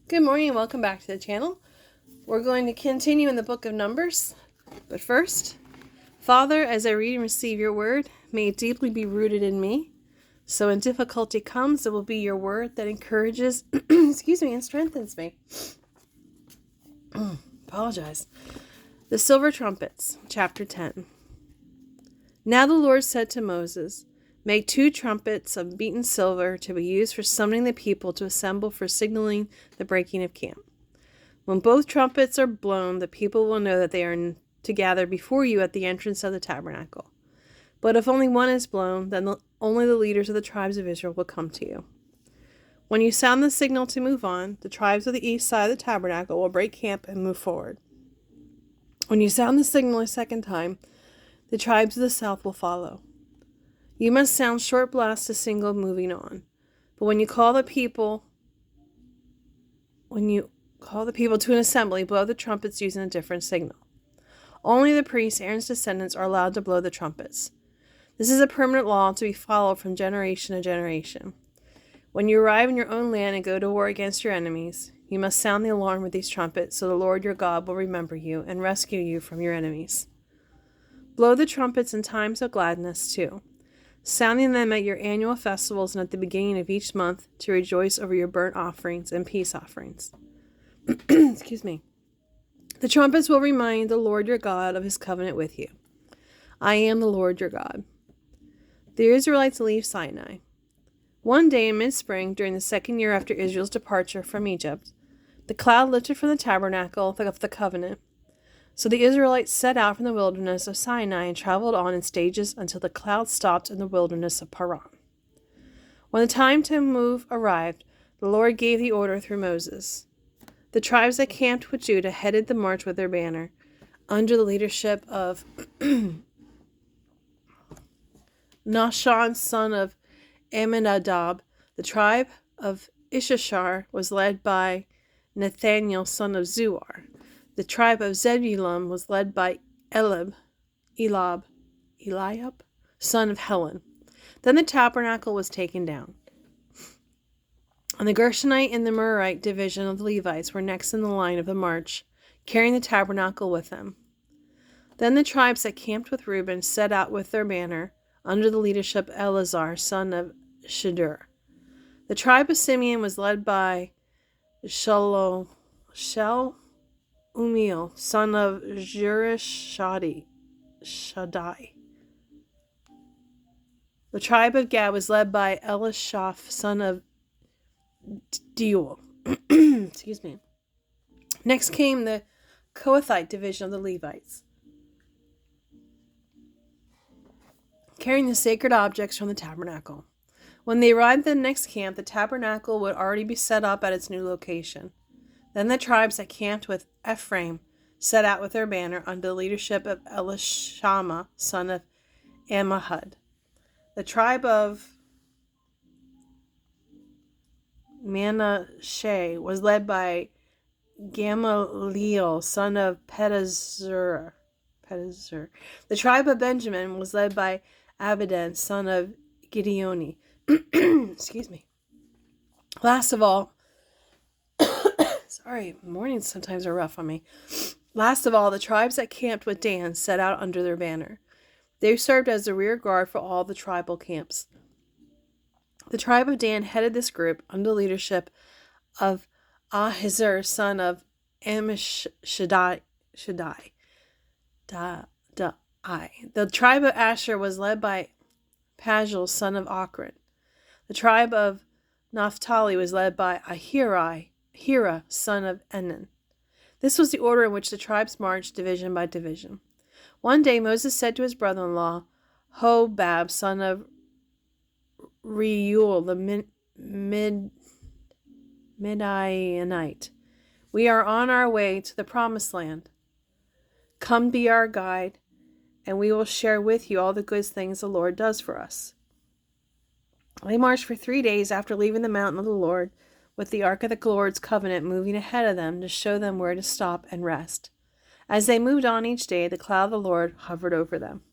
Good morning and welcome back to the channel. We're going to continue in the book of Numbers. But first, Father, as I read and receive your word, may it deeply be rooted in me. So when difficulty comes, it will be your word that encourages, and strengthens me. Apologize. The Silver Trumpets, chapter 10. Now the Lord said to Moses, "Make 2 trumpets of beaten silver to be used for summoning the people to assemble for signaling the breaking of camp. When both trumpets are blown, the people will know that they are to gather before you at the entrance of the tabernacle. But if only one is blown, then only the leaders of the tribes of Israel will come to you. When you sound the signal to move on, the tribes of the east side of the tabernacle will break camp and move forward. When you sound the signal a second time, the tribes of the south will follow. You must sound short blasts to signal moving on. But when you call the people to an assembly, blow the trumpets using a different signal. Only the priests, Aaron's descendants, are allowed to blow the trumpets. This is a permanent law to be followed from generation to generation. When you arrive in your own land and go to war against your enemies, you must sound the alarm with these trumpets, so the Lord your God will remember you and rescue you from your enemies. Blow the trumpets in times of gladness, too, sounding them at your annual festivals and at the beginning of each month to rejoice over your burnt offerings and peace offerings." Excuse me. "The trumpets will remind the Lord your God of his covenant with you. I am the Lord your God." The Israelites leave Sinai. One day in mid-spring, during the 2nd year after Israel's departure from Egypt, the cloud lifted from the tabernacle of the covenant. So the Israelites set out from the wilderness of Sinai and traveled on in stages until the cloud stopped in the wilderness of Paran. When the time to move arrived, the Lord gave the order through Moses. The tribes that camped with Judah headed the march with their banner, under the leadership of Nahshon, son of Amminadab. The tribe of Issachar was led by Nathaniel, son of Zuar. The tribe of Zebulun was led by Eliab, son of Helon. Then the tabernacle was taken down. And the Gershonite and the Merarite division of the Levites were next in the line of the march, carrying the tabernacle with them. Then the tribes that camped with Reuben set out with their banner, under the leadership of Eleazar, son of Shedeur. The tribe of Simeon was led by Shelumiel, son of Shaddai. The tribe of Gad was led by Elishaph, son of Deuel. Excuse me. Next came the Kohathite division of the Levites, carrying the sacred objects from the tabernacle. When they arrived at the next camp, the tabernacle would already be set up at its new location. Then the tribes that camped with Ephraim set out with their banner under the leadership of Elishama, son of Ammihud. The tribe of Manasseh was led by Gamaliel, son of Pedazur. The tribe of Benjamin was led by Abidan, son of Gideoni. Excuse me. Last of all, sorry, mornings sometimes are rough on me. Last of all, the tribes that camped with Dan set out under their banner. They served as the rear guard for all the tribal camps. The tribe of Dan headed this group under the leadership of Ahizur, son of Ammishaddai. The tribe of Asher was led by Pagiel, son of Ochran. The tribe of Naphtali was led by Ahira, son of Enan. This was the order in which the tribes marched division by division. One day Moses said to his brother-in-law, Hobab, son of Reuel, the Midianite, "We are on our way to the promised land. Come be our guide, and we will share with you all the good things the Lord does for us." They marched for 3 days after leaving the mountain of the Lord, with the Ark of the Lord's covenant moving ahead of them to show them where to stop and rest. As they moved on each day, the cloud of the Lord hovered over them.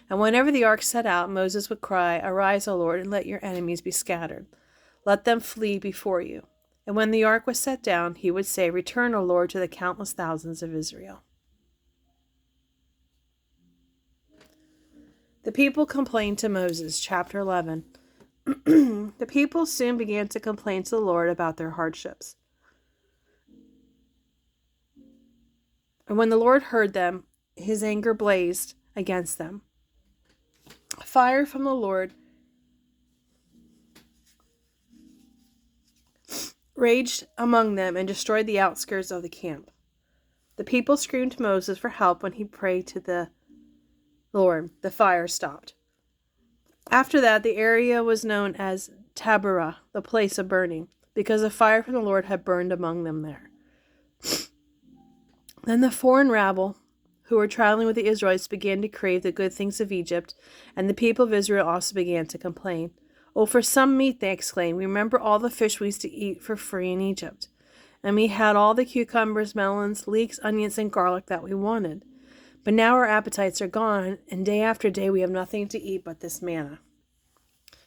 And whenever the ark set out, Moses would cry, "Arise, O Lord, and let your enemies be scattered. Let them flee before you." And when the ark was set down, he would say, "Return, O Lord, to the countless thousands of Israel." The people complained to Moses, chapter 11. The people soon began to complain to the Lord about their hardships. And when the Lord heard them, his anger blazed against them. Fire from the Lord raged among them and destroyed the outskirts of the camp. The people screamed to Moses for help when he prayed to the Lord. The fire stopped. After that, the area was known as Taberah, the place of burning, because the fire from the Lord had burned among them there. Then the foreign rabble who were traveling with the Israelites began to crave the good things of Egypt, and the people of Israel also began to complain. "Oh, for some meat," they exclaimed. "We remember all the fish we used to eat for free in Egypt. And we had all the cucumbers, melons, leeks, onions, and garlic that we wanted. But now our appetites are gone, and day after day we have nothing to eat but this manna."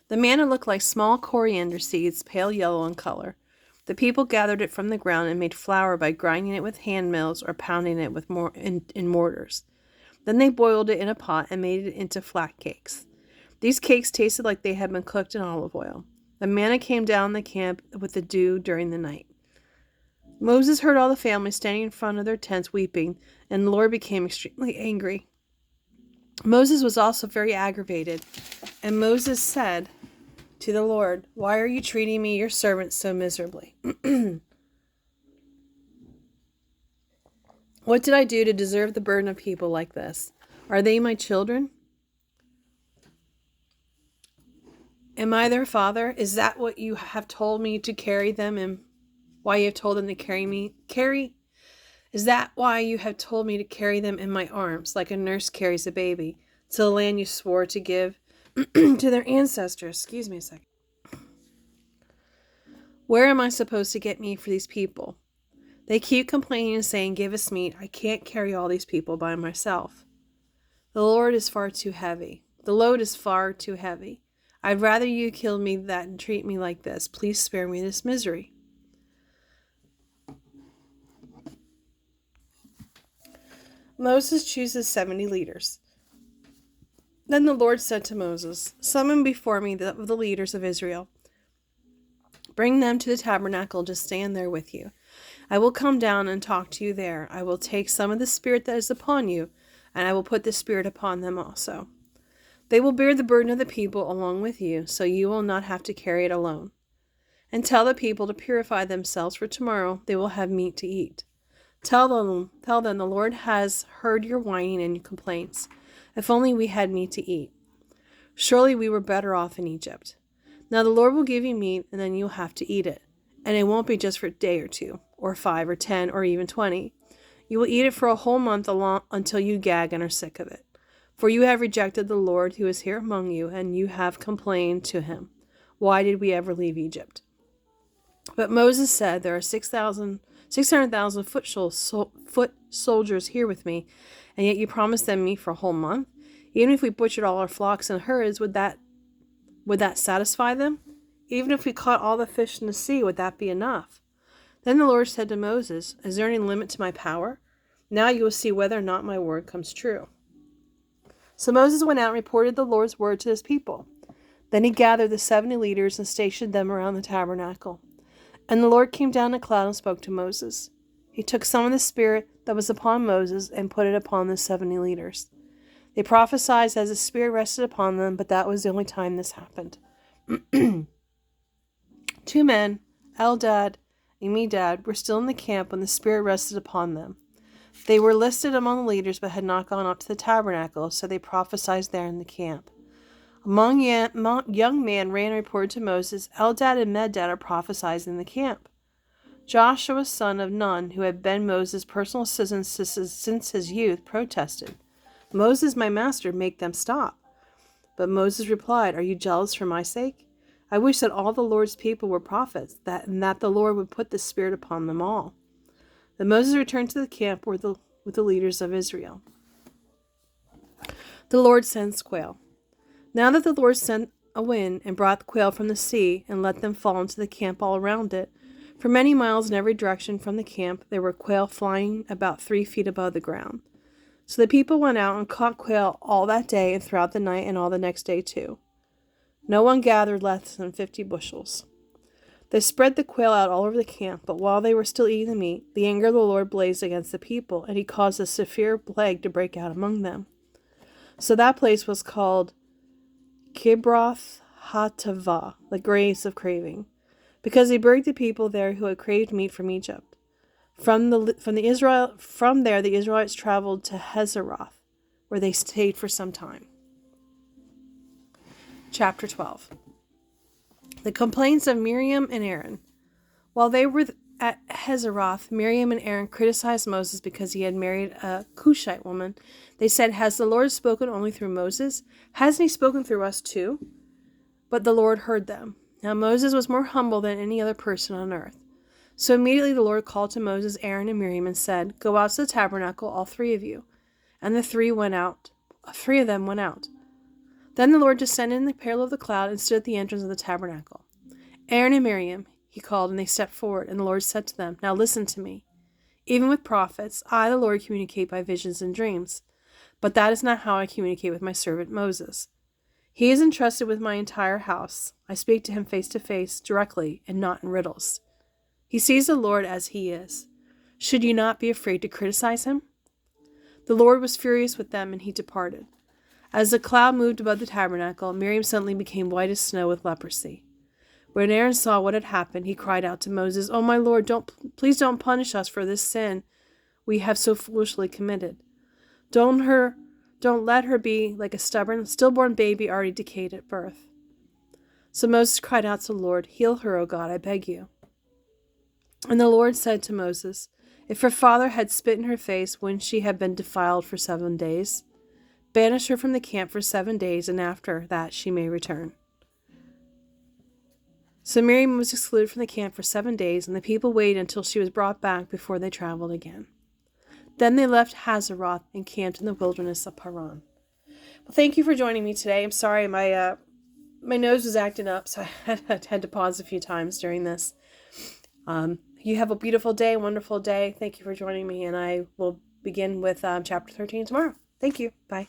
The manna looked like small coriander seeds, pale yellow in color. The people gathered it from the ground and made flour by grinding it with hand mills or pounding it with in mortars. Then they boiled it in a pot and made it into flat cakes. These cakes tasted like they had been cooked in olive oil. The manna came down the camp with the dew during the night. Moses heard all the family standing in front of their tents weeping, and the Lord became extremely angry. Moses was also very aggravated, and Moses said to the Lord, "Why are you treating me, your servant, so miserably? What did I do to deserve the burden of people like this? Are they my children? Am I their father? Is that what you have told me to carry them, and why you have told them to carry me? Is that why you have told me to carry them in my arms, like a nurse carries a baby, to the land you swore to give to their ancestors?" Excuse me a second. "Where am I supposed to get meat for these people? They keep complaining and saying, 'Give us meat.' I can't carry all these people by myself. The load is far too heavy. I'd rather you kill me than treat me like this. Please spare me this misery." Moses chooses 70 leaders. Then the Lord said to Moses, "Summon before me the leaders of Israel. Bring them to the tabernacle to stand there with you. I will come down and talk to you there. I will take some of the spirit that is upon you, and I will put the spirit upon them also. They will bear the burden of the people along with you, so you will not have to carry it alone. And tell the people to purify themselves, for tomorrow they will have meat to eat. Tell them the Lord has heard your whining and your complaints. If only we had meat to eat. Surely we were better off in Egypt. Now the Lord will give you meat, and then you'll have to eat it. And it won't be just for a day or 2, or 5, or 10, or even 20. You will eat it for a whole month until you gag and are sick of it. For you have rejected the Lord who is here among you, and you have complained to him. Why did we ever leave Egypt?" But Moses said, "There are 600,000 foot soldiers here with me, and yet you promised them meat for a whole month? Even if we butchered all our flocks and herds, would that satisfy them? Even if we caught all the fish in the sea, would that be enough?" Then the Lord said to Moses, "Is there any limit to my power? Now you will see whether or not my word comes true." So Moses went out and reported the Lord's word to his people. Then he gathered the 70 leaders and stationed them around the tabernacle. And the Lord came down in a cloud and spoke to Moses. He took some of the spirit that was upon Moses and put it upon the 70 leaders. They prophesied as the spirit rested upon them, but that was the only time this happened. 2 men, Eldad and Medad, were still in the camp when the spirit rested upon them. They were listed among the leaders, but had not gone up to the tabernacle, so they prophesied there in the camp. A young man ran and reported to Moses, "Eldad and Medad are prophesying in the camp." Joshua, son of Nun, who had been Moses' personal assistant since his youth, protested, "Moses, my master, make them stop." But Moses replied, "Are you jealous for my sake? I wish that all the Lord's people were prophets, and that the Lord would put the Spirit upon them all." Then Moses returned to the camp with the leaders of Israel. The Lord sends quail. Now that the Lord sent a wind and brought the quail from the sea and let them fall into the camp all around it, For many miles in every direction from the camp, there were quail flying about 3 feet above the ground. So the people went out and caught quail all that day and throughout the night and all the next day too. No one gathered less than 50 bushels. They spread the quail out all over the camp, but while they were still eating the meat, the anger of the Lord blazed against the people, and he caused a severe plague to break out among them. So that place was called Kibroth Hattaavah, the graves of craving, because they buried the people there who had craved meat from Egypt. From there, the Israelites traveled to Hazeroth, where they stayed for some time. Chapter 12. The complaints of Miriam and Aaron. While they were at Hazeroth, Miriam and Aaron criticized Moses because he had married a Cushite woman. They said, "Has the Lord spoken only through Moses? Hasn't he spoken through us too?" But the Lord heard them. Now Moses was more humble than any other person on earth. So immediately the Lord called to Moses, Aaron, and Miriam and said, "Go out to the tabernacle, all 3 of you." And the 3 went out. 3 of them went out. Then the Lord descended in the pillar of the cloud and stood at the entrance of the tabernacle. "Aaron and Miriam," he called, and they stepped forward, and the Lord said to them, "Now listen to me. Even with prophets, I, the Lord, communicate by visions and dreams. But that is not how I communicate with my servant Moses. He is entrusted with my entire house. I speak to him face to face, directly, and not in riddles. He sees the Lord as he is. Should you not be afraid to criticize him?" The Lord was furious with them, and he departed. As the cloud moved above the tabernacle, Miriam suddenly became white as snow with leprosy. When Aaron saw what had happened, he cried out to Moses, "Oh, my Lord, please don't punish us for this sin we have so foolishly committed. Don't let her be like a stubborn, stillborn baby already decayed at birth." So Moses cried out to the Lord, "Heal her, O God, I beg you." And the Lord said to Moses, "If her father had spit in her face when she had been defiled for 7 days, banish her from the camp for 7 days, and after that she may return." So Miriam was excluded from the camp for 7 days, and the people waited until she was brought back before they traveled again. Then they left Hazeroth and camped in the wilderness of Paran. Well, thank you for joining me today. I'm sorry my nose was acting up, so I had to pause a few times during this. You have a beautiful day, wonderful day. Thank you for joining me, and I will begin with chapter 13 tomorrow. Thank you. Bye.